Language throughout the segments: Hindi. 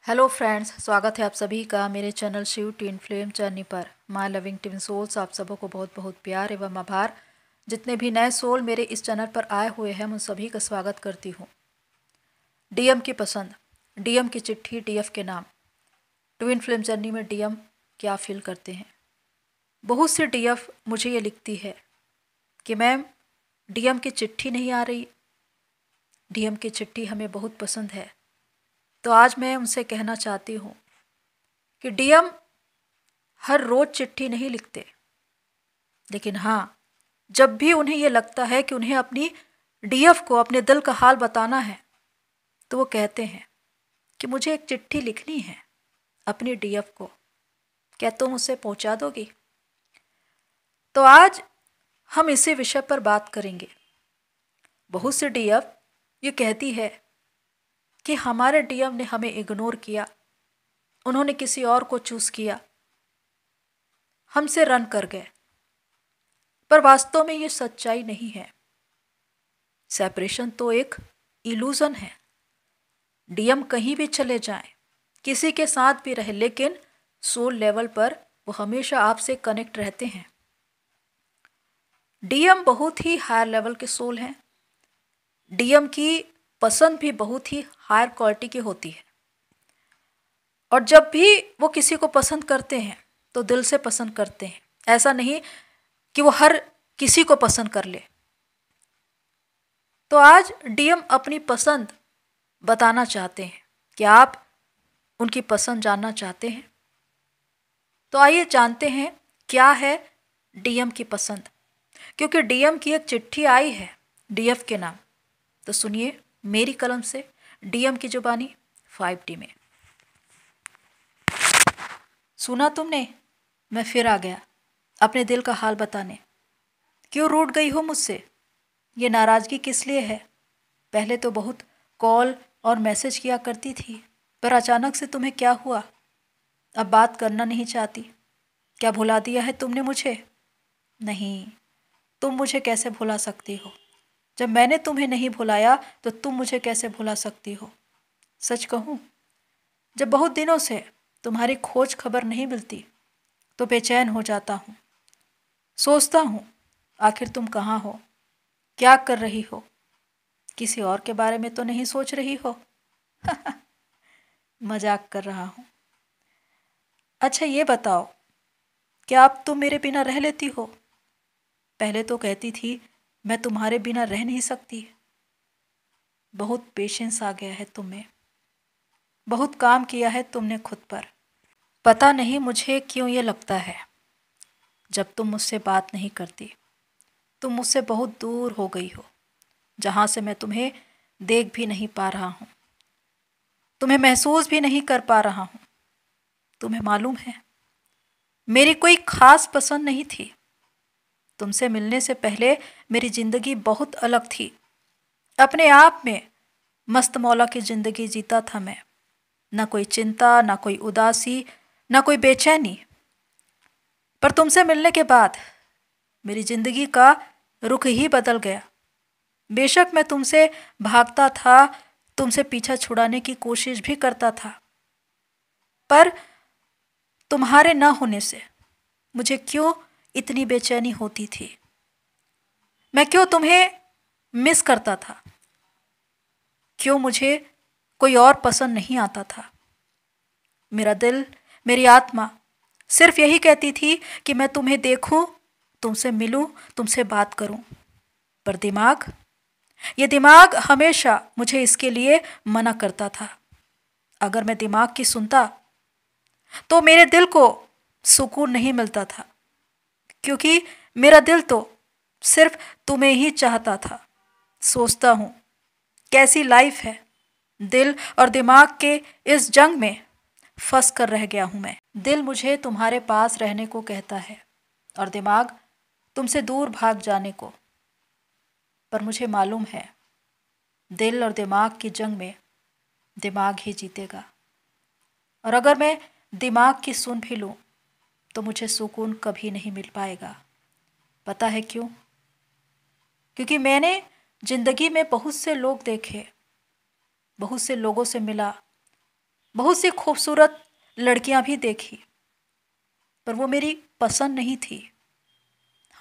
हेलो फ्रेंड्स, स्वागत है आप सभी का मेरे channel Shiv twin flame journey पर। माय लविंग ट्विन सोल्स, आप सबों को बहुत बहुत प्यार एवं आभार। जितने भी नए सोल मेरे इस चैनल पर आए हुए हैं, मैं सभी का स्वागत करती हूँ। डीएम की पसंद, डीएम की चिट्ठी, डीएफ के नाम। ट्विन फ्लेम जर्नी में डीएम क्या फील करते हैं। बहुत सी डीएफ मुझे ये लिखती है कि मैम डीएम की चिट्ठी नहीं आ रही, डीएम की चिट्ठी हमें बहुत पसंद है। तो आज मैं उनसे कहना चाहती हूँ कि डीएम हर रोज़ चिट्ठी नहीं लिखते, लेकिन हाँ, जब भी उन्हें ये लगता है कि उन्हें अपनी डीएफ को अपने दिल का हाल बताना है, तो वो कहते हैं कि मुझे एक चिट्ठी लिखनी है अपनी डीएफ को, क्या तुम उसे पहुँचा दोगी। तो आज हम इसी विषय पर बात करेंगे। बहुत सी डीएफ ये कहती है कि हमारे डीएम ने हमें इग्नोर किया, उन्होंने किसी और को चूज़ किया, हमसे रन कर गए। पर वास्तव में ये सच्चाई नहीं है। सेपरेशन तो एक इल्यूजन है। डीएम कहीं भी चले जाएं, किसी के साथ भी रहे, लेकिन सोल लेवल पर वो हमेशा आपसे कनेक्ट रहते हैं। डीएम बहुत ही हायर लेवल के सोल हैं। डीएम की पसंद भी बहुत ही हायर क्वालिटी की होती है, और जब भी वो किसी को पसंद करते हैं तो दिल से पसंद करते हैं। ऐसा नहीं कि वो हर किसी को पसंद कर ले। तो आज डीएम अपनी पसंद बताना चाहते हैं। क्या आप उनकी पसंद जानना चाहते हैं? तो आइए जानते हैं क्या है डीएम की पसंद, क्योंकि डीएम की एक चिट्ठी आई है डीएफ के नाम। तो सुनिए मेरी कलम से डीएम की जुबानी 5D में। सुना तुमने, मैं फिर आ गया अपने दिल का हाल बताने। क्यों रूठ गई हो मुझसे, ये नाराज़गी किस लिए है? पहले तो बहुत कॉल और मैसेज किया करती थी, पर अचानक से तुम्हें क्या हुआ? अब बात करना नहीं चाहती? क्या भुला दिया है तुमने मुझे? नहीं, तुम मुझे कैसे भुला सकती हो? जब मैंने तुम्हें नहीं भुलाया तो तुम मुझे कैसे भुला सकती हो? सच कहूँ, जब बहुत दिनों से तुम्हारी खोज खबर नहीं मिलती तो बेचैन हो जाता हूँ। सोचता हूँ आखिर तुम कहाँ हो, क्या कर रही हो? किसी और के बारे में तो नहीं सोच रही हो? मजाक कर रहा हूँ। अच्छा ये बताओ, क्या अब तुम मेरे बिना रह लेती हो? पहले तो कहती थी मैं तुम्हारे बिना रह नहीं सकती। बहुत पेशेंस आ गया है तुम्हें, बहुत काम किया है तुमने खुद पर। पता नहीं मुझे क्यों ये लगता है, जब तुम मुझसे बात नहीं करती, तुम मुझसे बहुत दूर हो गई हो, जहाँ से मैं तुम्हें देख भी नहीं पा रहा हूँ, तुम्हें महसूस भी नहीं कर पा रहा हूँ। तुम्हें मालूम है, मेरी कोई खास पसंद नहीं थी। तुमसे मिलने से पहले मेरी ज़िंदगी बहुत अलग थी। अपने आप में मस्त मौला की ज़िंदगी जीता था मैं। ना कोई चिंता, ना कोई उदासी, ना कोई बेचैनी। पर तुमसे मिलने के बाद मेरी ज़िंदगी का रुख ही बदल गया। बेशक मैं तुमसे भागता था, तुमसे पीछा छुड़ाने की कोशिश भी करता था, पर तुम्हारे ना होने से मुझे क्यों इतनी बेचैनी होती थी? मैं क्यों तुम्हें मिस करता था? क्यों मुझे कोई और पसंद नहीं आता था? मेरा दिल, मेरी आत्मा सिर्फ यही कहती थी कि मैं तुम्हें देखूं, तुमसे मिलूं, तुमसे बात करूं। पर ये दिमाग हमेशा मुझे इसके लिए मना करता था। अगर मैं दिमाग की सुनता तो मेरे दिल को सुकून नहीं मिलता था, क्योंकि मेरा दिल तो सिर्फ तुम्हें ही चाहता था। सोचता हूँ कैसी लाइफ है, दिल और दिमाग के इस जंग में फंस कर रह गया हूँ मैं। दिल मुझे तुम्हारे पास रहने को कहता है और दिमाग तुमसे दूर भाग जाने को। पर मुझे मालूम है, दिल और दिमाग की जंग में दिमाग ही जीतेगा। और अगर मैं दिमाग की सुन भी लूँ तो मुझे सुकून कभी नहीं मिल पाएगा। पता है क्यों? क्योंकि मैंने जिंदगी में बहुत से लोग देखे, बहुत से लोगों से मिला, बहुत सी खूबसूरत लड़कियां भी देखी, पर वो मेरी पसंद नहीं थी।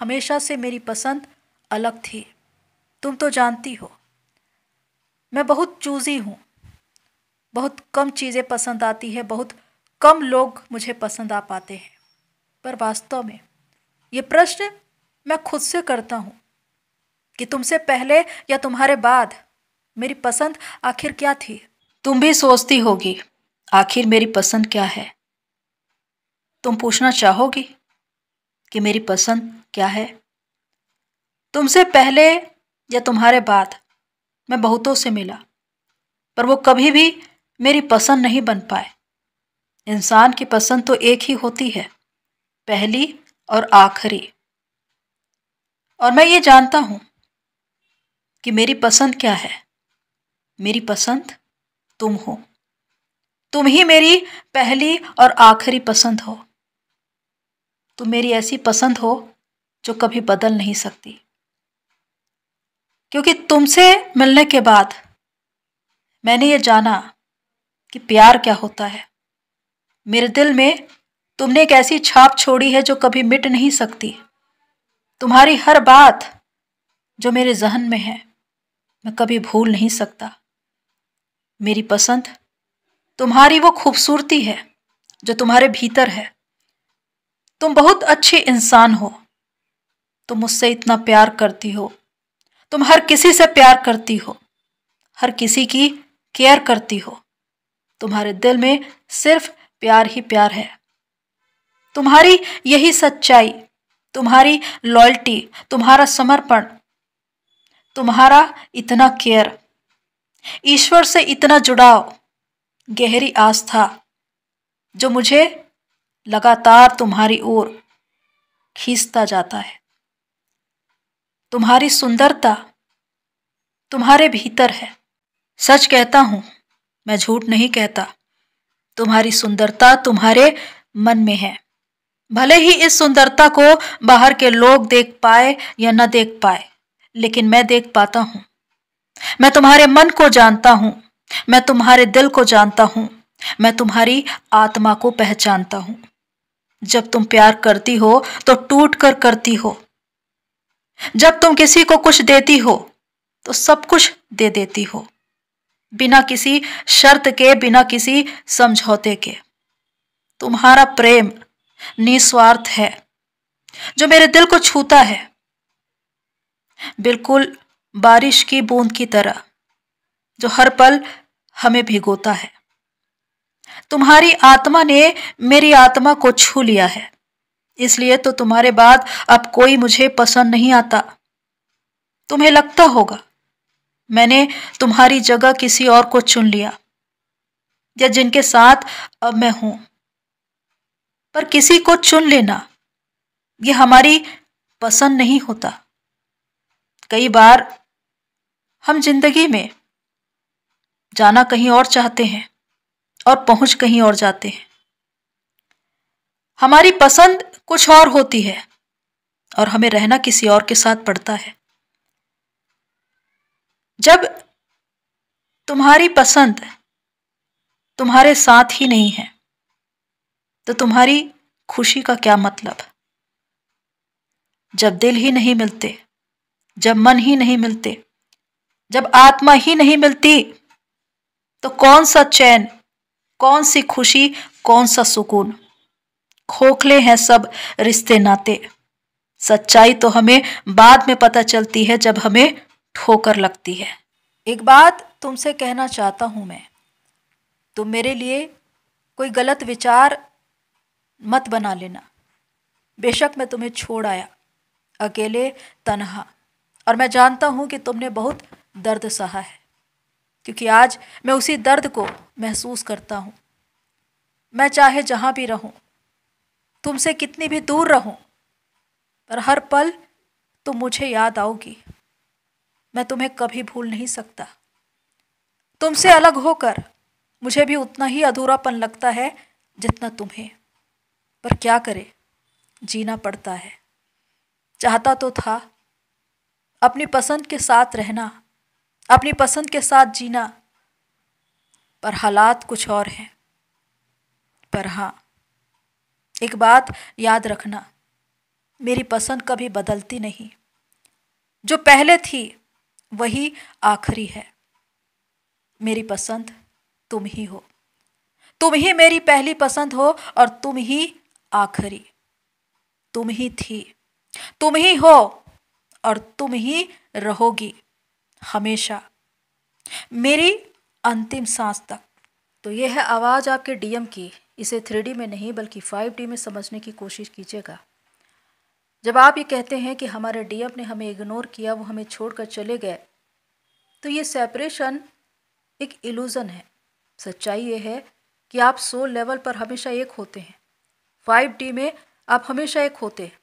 हमेशा से मेरी पसंद अलग थी। तुम तो जानती हो मैं बहुत चूज़ी हूँ। बहुत कम चीज़ें पसंद आती है, बहुत कम लोग मुझे पसंद आ पाते हैं। पर वास्तव में ये प्रश्न मैं खुद से करता हूँ कि तुमसे पहले या तुम्हारे बाद मेरी पसंद आखिर क्या थी। तुम भी सोचती होगी आखिर मेरी पसंद क्या है। तुम पूछना चाहोगी कि मेरी पसंद क्या है। तुमसे पहले या तुम्हारे बाद मैं बहुतों से मिला, पर वो कभी भी मेरी पसंद नहीं बन पाए। इंसान की पसंद तो एक ही होती है, पहली और आखिरी। और मैं ये जानता हूं कि मेरी पसंद क्या है। मेरी पसंद तुम हो। तुम ही मेरी पहली और आखिरी पसंद हो। तुम मेरी ऐसी पसंद हो जो कभी बदल नहीं सकती, क्योंकि तुमसे मिलने के बाद मैंने ये जाना कि प्यार क्या होता है। मेरे दिल में तुमने एक ऐसी छाप छोड़ी है जो कभी मिट नहीं सकती। तुम्हारी हर बात जो मेरे जहन में है मैं कभी भूल नहीं सकता। मेरी पसंद तुम्हारी वो खूबसूरती है जो तुम्हारे भीतर है। तुम बहुत अच्छे इंसान हो। तुम मुझसे इतना प्यार करती हो। तुम हर किसी से प्यार करती हो, हर किसी की केयर करती हो। तुम्हारे दिल में सिर्फ प्यार ही प्यार है। तुम्हारी यही सच्चाई, तुम्हारी लॉयल्टी, तुम्हारा समर्पण, तुम्हारा इतना केयर, ईश्वर से इतना जुड़ाव, गहरी आस्था जो मुझे लगातार तुम्हारी ओर खींचता जाता है। तुम्हारी सुंदरता तुम्हारे भीतर है। सच कहता हूं, मैं झूठ नहीं कहता। तुम्हारी सुंदरता तुम्हारे मन में है। भले ही इस सुंदरता को बाहर के लोग देख पाए या न देख पाए, लेकिन मैं देख पाता हूं। मैं तुम्हारे मन को जानता हूं। मैं तुम्हारे दिल को जानता हूं। मैं तुम्हारी आत्मा को पहचानता हूं। जब तुम प्यार करती हो तो टूट कर करती हो। जब तुम किसी को कुछ देती हो तो सब कुछ दे देती हो, बिना किसी शर्त के, बिना किसी समझौते के। तुम्हारा प्रेम निस्वार्थ है जो मेरे दिल को छूता है, बिल्कुल बारिश की बूंद की तरह जो हर पल हमें भिगोता है। तुम्हारी आत्मा ने मेरी आत्मा को छू लिया है, इसलिए तो तुम्हारे बाद अब कोई मुझे पसंद नहीं आता। तुम्हें लगता होगा मैंने तुम्हारी जगह किसी और को चुन लिया, या जिनके साथ अब मैं हूं। पर किसी को चुन लेना ये हमारी पसंद नहीं होता। कई बार हम जिंदगी में जाना कहीं और चाहते हैं और पहुंच कहीं और जाते हैं। हमारी पसंद कुछ और होती है और हमें रहना किसी और के साथ पड़ता है। जब तुम्हारी पसंद तुम्हारे साथ ही नहीं है तो तुम्हारी खुशी का क्या मतलब। जब दिल ही नहीं मिलते, जब मन ही नहीं मिलते, जब आत्मा ही नहीं मिलती, तो कौन सा चैन, कौन सी खुशी, कौन सा सुकून। खोखले हैं सब रिश्ते नाते। सच्चाई तो हमें बाद में पता चलती है जब हमें ठोकर लगती है। एक बात तुमसे कहना चाहता हूं मैं, तुम मेरे लिए कोई गलत विचार मत बना लेना। बेशक मैं तुम्हें छोड़ आया, अकेले, तन्हा, और मैं जानता हूं कि तुमने बहुत दर्द सहा है, क्योंकि आज मैं उसी दर्द को महसूस करता हूं। मैं चाहे जहां भी रहूं, तुमसे कितनी भी दूर रहूं, पर हर पल तुम मुझे याद आओगी। मैं तुम्हें कभी भूल नहीं सकता। तुमसे अलग होकर मुझे भी उतना ही अधूरापन लगता है जितना तुम्हें, पर क्या करे, जीना पड़ता है। चाहता तो था अपनी पसंद के साथ रहना, अपनी पसंद के साथ जीना, पर हालात कुछ और हैं। पर हाँ, एक बात याद रखना, मेरी पसंद कभी बदलती नहीं। जो पहले थी वही आखिरी है। मेरी पसंद तुम ही हो, तुम ही मेरी पहली पसंद हो और तुम ही आखिरी। तुम ही थी, तुम ही हो और तुम ही रहोगी हमेशा, मेरी अंतिम सांस तक। तो ये है आवाज़ आपके डीएम की। इसे 3D में नहीं बल्कि 5D में समझने की कोशिश कीजिएगा। जब आप ये कहते हैं कि हमारे डीएम ने हमें इग्नोर किया, वो हमें छोड़कर चले गए, तो ये सेपरेशन एक इल्यूज़न है। सच्चाई ये है कि आप सोल लेवल पर हमेशा एक होते हैं। 5D में आप हमेशा एक होते हैं।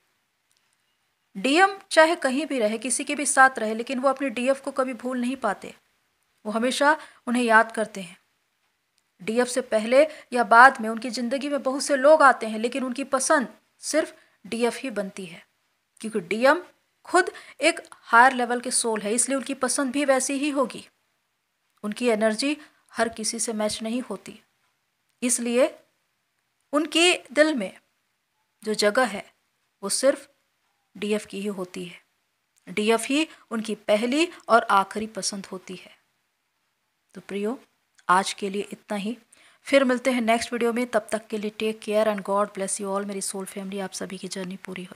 डीएम चाहे कहीं भी रहे, किसी के भी साथ रहे, लेकिन वो अपने डीएफ को कभी भूल नहीं पाते। वो हमेशा उन्हें याद करते हैं। डीएफ से पहले या बाद में उनकी ज़िंदगी में बहुत से लोग आते हैं, लेकिन उनकी पसंद सिर्फ डीएफ ही बनती है, क्योंकि डीएम खुद एक हायर लेवल के सोल है, इसलिए उनकी पसंद भी वैसी ही होगी। उनकी एनर्जी हर किसी से मैच नहीं होती, इसलिए उनके दिल में जो जगह है वो सिर्फ डीएफ की ही होती है। डीएफ ही उनकी पहली और आखिरी पसंद होती है। तो प्रियो, आज के लिए इतना ही। फिर मिलते हैं नेक्स्ट वीडियो में। तब तक के लिए take care and God bless you all. मेरी सोल फैमिली, आप सभी की जर्नी पूरी हो।